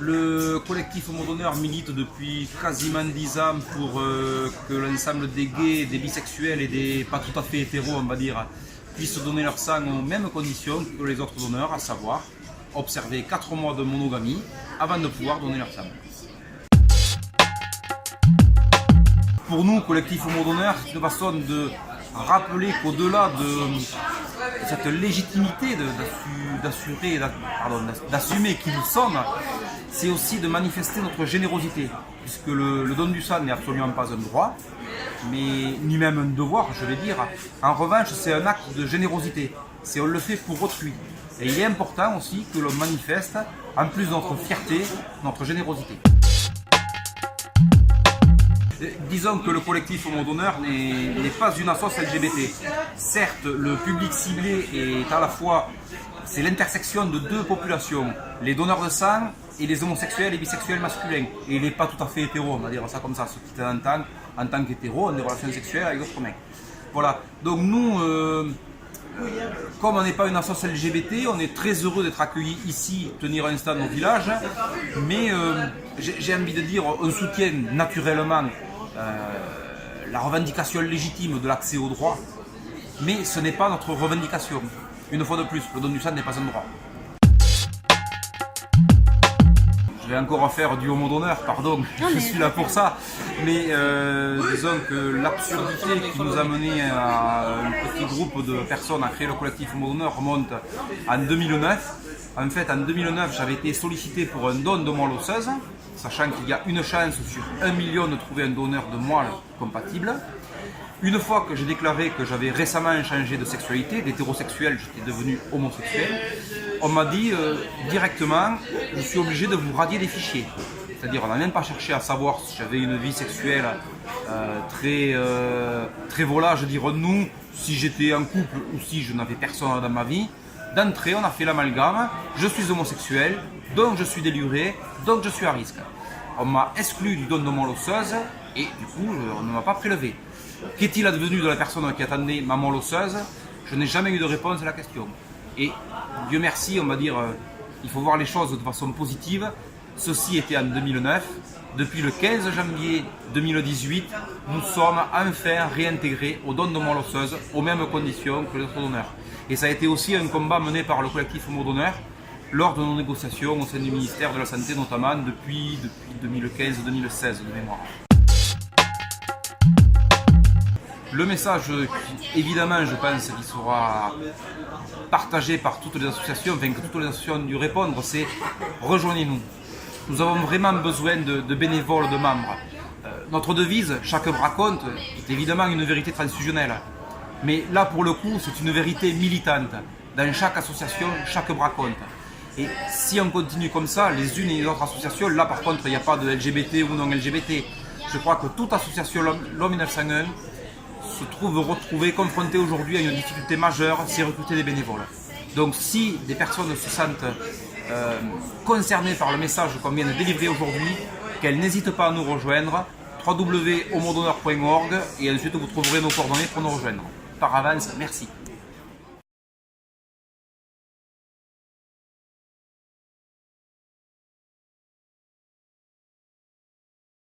Le collectif Homo d'honneur milite depuis quasiment 10 ans pour que l'ensemble des gays, des bisexuels et des pas tout à fait hétéros, on va dire, puissent donner leur sang aux mêmes conditions que les autres donneurs, à savoir observer 4 mois de monogamie avant de pouvoir donner leur sang. Pour nous, collectif Homo d'honneur, c'est une façon de rappeler qu'au-delà de cette légitimité d'assumer qui nous sommes, c'est aussi de manifester notre générosité, puisque le don du sang n'est absolument pas un droit, mais ni même un devoir, je vais dire. En revanche, c'est un acte de générosité, on le fait pour autrui. Et il est important aussi que l'on manifeste, en plus de notre fierté, notre générosité. Disons que le collectif Homo d'honneur n'est pas une association LGBT. Certes, le public ciblé est à la fois, c'est l'intersection de deux populations, les donneurs de sang et les homosexuels et bisexuels masculins. Et il n'est pas tout à fait hétéro, on va dire ça comme ça, ceux qui en tant qu'hétéro ont des relations sexuelles avec d'autres mecs. Voilà, donc nous, comme on n'est pas une association LGBT, on est très heureux d'être accueillis ici, tenir un stand au village, mais j'ai envie de dire, on soutient naturellement la revendication légitime de l'accès au droit, mais ce n'est pas notre revendication. Une fois de plus, le don du sang n'est pas un droit. Je vais encore faire du homo d'honneur, pardon, je suis là pour ça, mais disons que l'absurdité qui nous a mené à un petit groupe de personnes à créer le collectif Homo d'honneur remonte en 2009. En fait, en 2009, j'avais été sollicité pour un don de moelle osseuse, sachant qu'il y a une chance sur 1 million de trouver un donneur de moelle compatible. Une fois que j'ai déclaré que j'avais récemment changé de sexualité, d'hétérosexuel, j'étais devenu homosexuel, on m'a dit directement, je suis obligé de vous radier des fichiers. C'est-à-dire, on n'a même pas cherché à savoir si j'avais une vie sexuelle très volage, dirons-nous, si j'étais en couple ou si je n'avais personne dans ma vie. D'entrée, on a fait l'amalgame, je suis homosexuel, donc je suis déluré, donc je suis à risque. On m'a exclu du don de moelle osseuse et du coup, on ne m'a pas prélevé. Qu'est-il advenu de la personne qui attendait ma moelle osseuse? Je n'ai jamais eu de réponse à la question. Et Dieu merci, on va dire, il faut voir les choses de façon positive. Ceci était en 2009. Depuis le 15 janvier 2018, nous sommes enfin réintégrés au don de moelle osseuse aux mêmes conditions que les autres donneurs. Et ça a été aussi un combat mené par le collectif Homo d'honneur lors de nos négociations au sein du ministère de la Santé, notamment depuis 2015-2016 de mémoire. Le message, évidemment, je pense qu'il sera partagé par toutes les associations, enfin que toutes les associations ont dû répondre, c'est rejoignez-nous. Nous avons vraiment besoin de bénévoles, de membres. Notre devise, chaque bras compte, est évidemment une vérité transfusionnelle. Mais là, pour le coup, c'est une vérité militante. Dans chaque association, chaque bras compte. Et si on continue comme ça, les unes et les autres associations, là par contre, il n'y a pas de LGBT ou non LGBT. Je crois que toute association L'Homme 1901 se trouve retrouvée, confrontée aujourd'hui à une difficulté majeure, c'est recruter des bénévoles. Donc si des personnes se sentent concernées par le message qu'on vient de délivrer aujourd'hui, qu'elles n'hésitent pas à nous rejoindre, www.homodonneur.org, et ensuite vous trouverez nos coordonnées pour nous rejoindre. Par avance, merci.